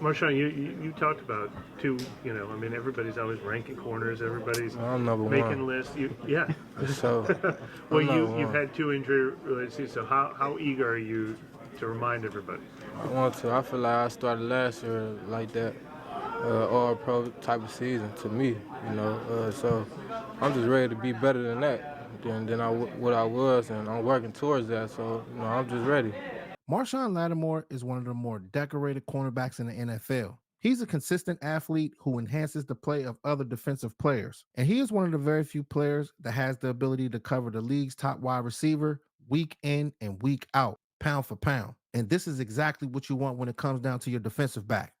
Marshon, you talked about two. I mean, everybody's always ranking corners. Everybody's I'm number making one. lists. Yeah. For sure. Well, I'm number you've one. had two injury related seasons. So how eager are you to remind everybody? I want to. I feel like I started last year like that, all pro type of season to me, So I'm just ready to be better than that what I was, and I'm working towards that. So I'm just ready. Marshon Lattimore is one of the more decorated cornerbacks in the NFL. He's a consistent athlete who enhances the play of other defensive players. And he is one of the very few players that has the ability to cover the league's top wide receiver week in and week out, pound for pound. And this is exactly what you want when it comes down to your defensive back.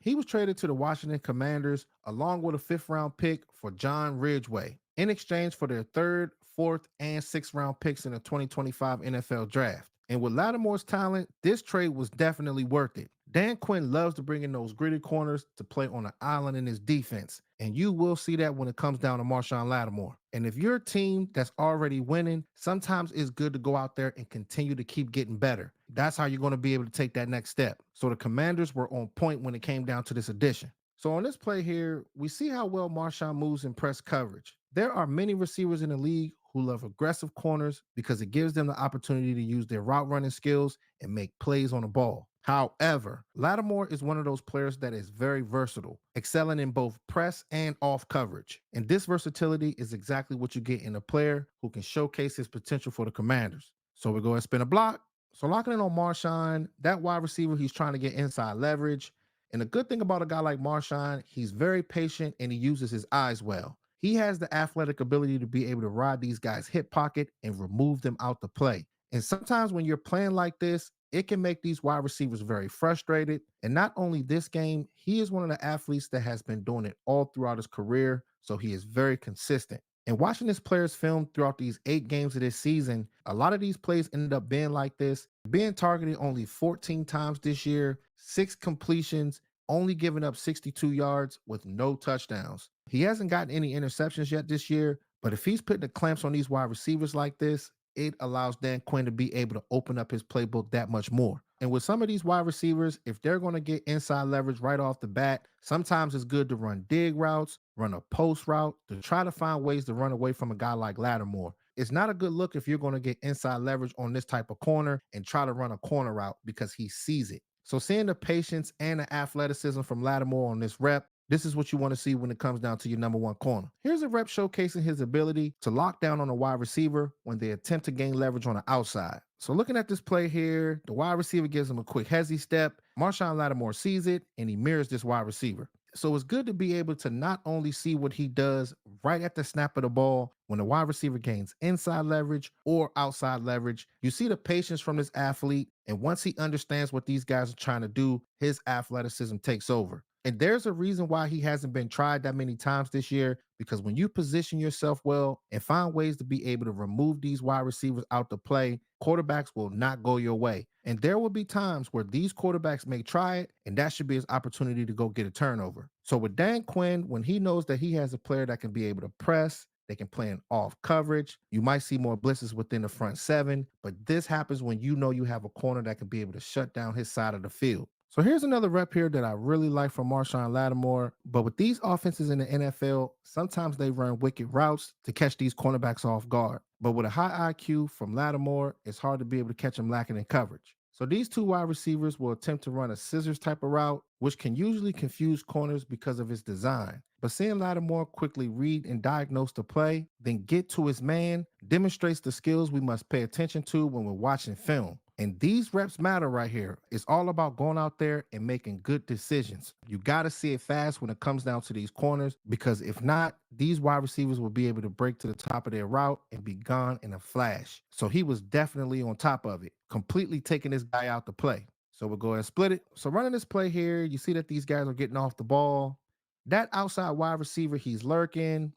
He was traded to the Washington Commanders along with a fifth round pick for John Ridgeway in exchange for their third, fourth, and sixth round picks in the 2025 NFL Draft. And with Lattimore's talent, this trade was definitely worth it. Dan Quinn loves to bring in those gritty corners to play on an island in his defense. And you will see that when it comes down to Marshon Lattimore. And if you're a team that's already winning, sometimes it's good to go out there and continue to keep getting better. That's how you're going to be able to take that next step. So the Commanders were on point when it came down to this addition. So on this play here, we see how well Marshon moves in press coverage. There are many receivers in the league who love aggressive corners because it gives them the opportunity to use their route running skills and make plays on the ball. However, Lattimore is one of those players that is very versatile, excelling in both press and off coverage. And this versatility is exactly what you get in a player who can showcase his potential for the Commanders. So we go and spin a block. So locking in on Marshon, that wide receiver, he's trying to get inside leverage. And the good thing about a guy like Marshon, he's very patient and he uses his eyes well. He has the athletic ability to be able to ride these guys' hip pocket and remove them out the play. And sometimes when you're playing like this, it can make these wide receivers very frustrated. And not only this game, he is one of the athletes that has been doing it all throughout his career. So he is very consistent. And watching this player's film throughout these 8 games of this season, a lot of these plays ended up being like this, being targeted only 14 times this year, 6 completions, only giving up 62 yards with no touchdowns. He hasn't gotten any interceptions yet this year, but if he's putting the clamps on these wide receivers like this, it allows Dan Quinn to be able to open up his playbook that much more. And with some of these wide receivers, if they're going to get inside leverage right off the bat, sometimes it's good to run dig routes, run a post route, to try to find ways to run away from a guy like Lattimore. It's not a good look if you're going to get inside leverage on this type of corner and try to run a corner route because he sees it. So seeing the patience and the athleticism from Lattimore on this rep, this is what you want to see when it comes down to your number one corner. Here's a rep showcasing his ability to lock down on a wide receiver when they attempt to gain leverage on the outside. So looking at this play here, the wide receiver gives him a quick hezzy step. Marshon Lattimore sees it and he mirrors this wide receiver. So it's good to be able to not only see what he does right at the snap of the ball when the wide receiver gains inside leverage or outside leverage. You see the patience from this athlete, and once he understands what these guys are trying to do, his athleticism takes over. And there's a reason why he hasn't been tried that many times this year, because when you position yourself well and find ways to be able to remove these wide receivers out the play, quarterbacks will not go your way. And there will be times where these quarterbacks may try it, and that should be his opportunity to go get a turnover. So with Dan Quinn, when he knows that he has a player that can be able to press, they can play in off coverage. You might see more blitzes within the front seven, but this happens when you know you have a corner that can be able to shut down his side of the field. So here's another rep here that I really like from Marshon Lattimore. But with these offenses in the NFL, sometimes they run wicked routes to catch these cornerbacks off guard. But with a high IQ from Lattimore, it's hard to be able to catch him lacking in coverage. So these two wide receivers will attempt to run a scissors type of route, which can usually confuse corners because of its design. But seeing Lattimore quickly read and diagnose the play, then get to his man, demonstrates the skills we must pay attention to when we're watching film. And these reps matter right here. It's all about going out there and making good decisions. You got to see it fast when it comes down to these corners, because if not, these wide receivers will be able to break to the top of their route and be gone in a flash. So he was definitely on top of it, completely taking this guy out to play. So we'll go ahead and split it. So running this play here, you see that these guys are getting off the ball. That outside wide receiver, he's lurking.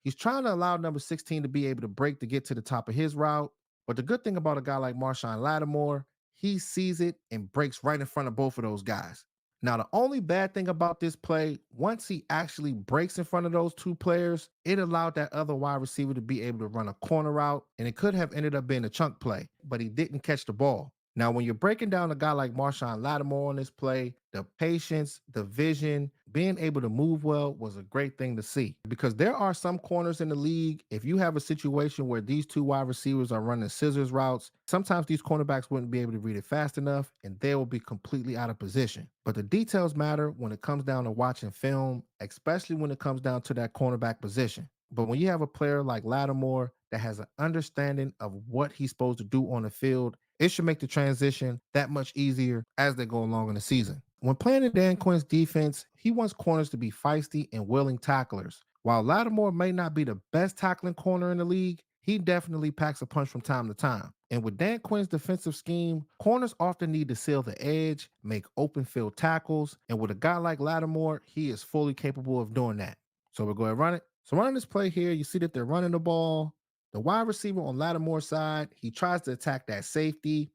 He's trying to allow number 16 to be able to break to get to the top of his route. But the good thing about a guy like Marshon Lattimore, he sees it and breaks right in front of both of those guys. Now, the only bad thing about this play, once he actually breaks in front of those two players, it allowed that other wide receiver to be able to run a corner route, and it could have ended up being a chunk play, but he didn't catch the ball. Now, when you're breaking down a guy like Marshon Lattimore on this play, the patience, the vision, being able to move well was a great thing to see. Because there are some corners in the league, if you have a situation where these two wide receivers are running scissors routes, sometimes these cornerbacks wouldn't be able to read it fast enough and they will be completely out of position. But the details matter when it comes down to watching film, especially when it comes down to that cornerback position. But when you have a player like Lattimore that has an understanding of what he's supposed to do on the field, it should make the transition that much easier as they go along in the season. When playing in Dan Quinn's defense, he wants corners to be feisty and willing tacklers. While Lattimore may not be the best tackling corner in the league, he definitely packs a punch from time to time. And with Dan Quinn's defensive scheme, corners often need to seal the edge, make open field tackles, and with a guy like Lattimore, he is fully capable of doing that. So we'll go ahead and run it. So running this play here, you see that they're running the ball. The wide receiver on Lattimore's side, he tries to attack that safety.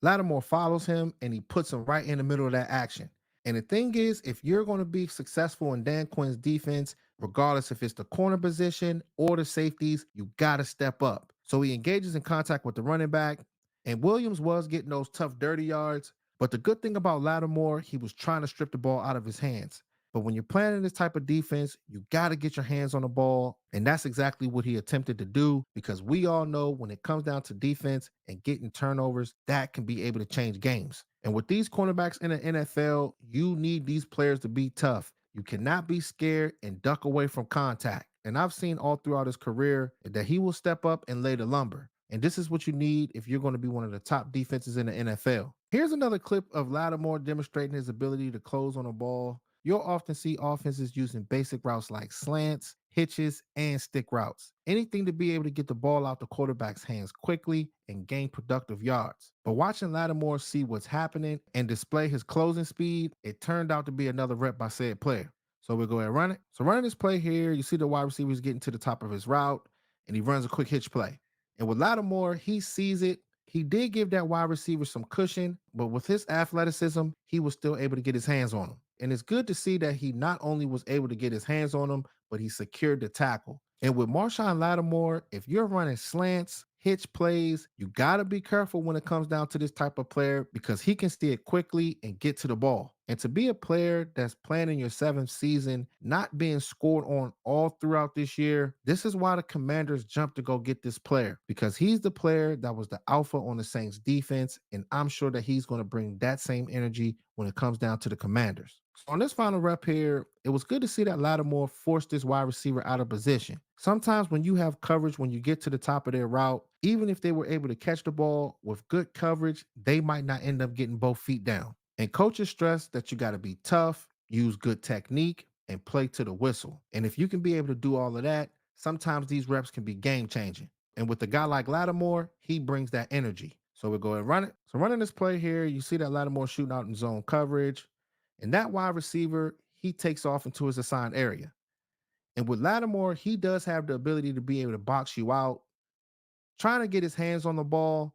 Lattimore follows him and he puts him right in the middle of that action. And the thing is, if you're going to be successful in Dan Quinn's defense, regardless if it's the corner position or the safeties, you got to step up. So he engages in contact with the running back, and Williams was getting those tough, dirty yards. But the good thing about Lattimore, he was trying to strip the ball out of his hands. But when you're playing in this type of defense, you got to get your hands on the ball. And that's exactly what he attempted to do, because we all know when it comes down to defense and getting turnovers, that can be able to change games. And with these cornerbacks in the NFL, you need these players to be tough. You cannot be scared and duck away from contact. And I've seen all throughout his career that he will step up and lay the lumber. And this is what you need if you're going to be one of the top defenses in the NFL. Here's another clip of Lattimore demonstrating his ability to close on a ball. You'll often see offenses using basic routes like slants, hitches, and stick routes. Anything to be able to get the ball out the quarterback's hands quickly and gain productive yards. But watching Lattimore see what's happening and display his closing speed, it turned out to be another rep by said player. So we'll go ahead and run it. So running this play here, you see the wide receiver is getting to the top of his route and he runs a quick hitch play. And with Lattimore, he sees it. He did give that wide receiver some cushion, but with his athleticism, he was still able to get his hands on him. And it's good to see that he not only was able to get his hands on him, but he secured the tackle. And with Marshon Lattimore, if you're running slants, hitch plays, you got to be careful when it comes down to this type of player because he can see it quickly and get to the ball. And to be a player that's playing in your seventh season, not being scored on all throughout this year, this is why the Commanders jumped to go get this player, because he's the player that was the alpha on the Saints defense. And I'm sure that he's going to bring that same energy when it comes down to the Commanders. So on this final rep here, it was good to see that Lattimore forced this wide receiver out of position. Sometimes when you have coverage, when you get to the top of their route, even if they were able to catch the ball with good coverage, they might not end up getting both feet down. And coaches stress that you got to be tough, use good technique, and play to the whistle. And if you can be able to do all of that, sometimes these reps can be game changing. And with a guy like Lattimore, he brings that energy. So we'll go ahead and run it. So running this play here, you see that Lattimore shooting out in zone coverage. And that wide receiver, he takes off into his assigned area. And with Lattimore, he does have the ability to be able to box you out, trying to get his hands on the ball.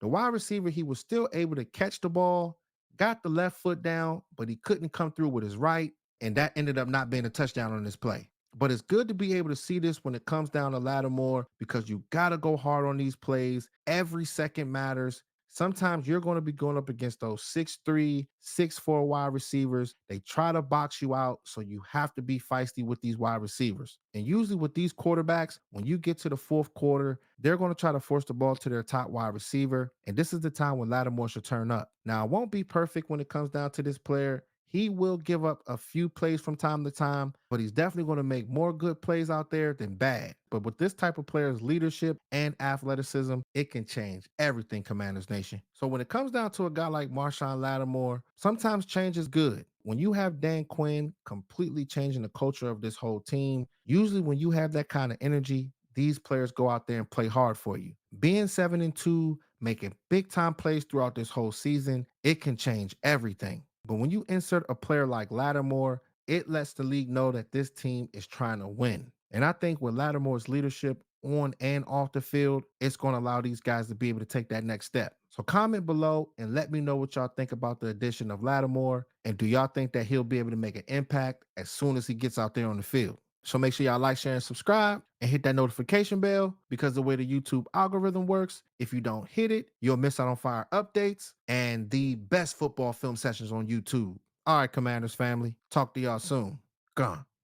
The wide receiver, he was still able to catch the ball, got the left foot down, but he couldn't come through with his right. And that ended up not being a touchdown on this play. But it's good to be able to see this when it comes down to Lattimore, because you got to go hard on these plays. Every second matters. Sometimes you're going to be going up against those 6'3", 6'4" wide receivers. They try to box you out, so you have to be feisty with these wide receivers. And usually with these quarterbacks, when you get to the fourth quarter, they're going to try to force the ball to their top wide receiver. And this is the time when Lattimore should turn up. Now, it won't be perfect when it comes down to this player. He will give up a few plays from time to time, but he's definitely going to make more good plays out there than bad. But with this type of player's leadership and athleticism, it can change everything, Commanders Nation. So when it comes down to a guy like Marshon Lattimore, sometimes change is good. When you have Dan Quinn completely changing the culture of this whole team, usually when you have that kind of energy, these players go out there and play hard for you. Being 7-2, making big time plays throughout this whole season, it can change everything. But when you insert a player like Lattimore, it lets the league know that this team is trying to win. And I think with Lattimore's leadership on and off the field, it's going to allow these guys to be able to take that next step. So comment below and let me know what y'all think about the addition of Lattimore. And do y'all think that he'll be able to make an impact as soon as he gets out there on the field? So make sure y'all like, share, and subscribe. and hit that notification bell, because the way the YouTube algorithm works, if you don't hit it, you'll miss out on fire updates and the best football film sessions on YouTube. All right, Commanders family, talk to y'all soon. Gone.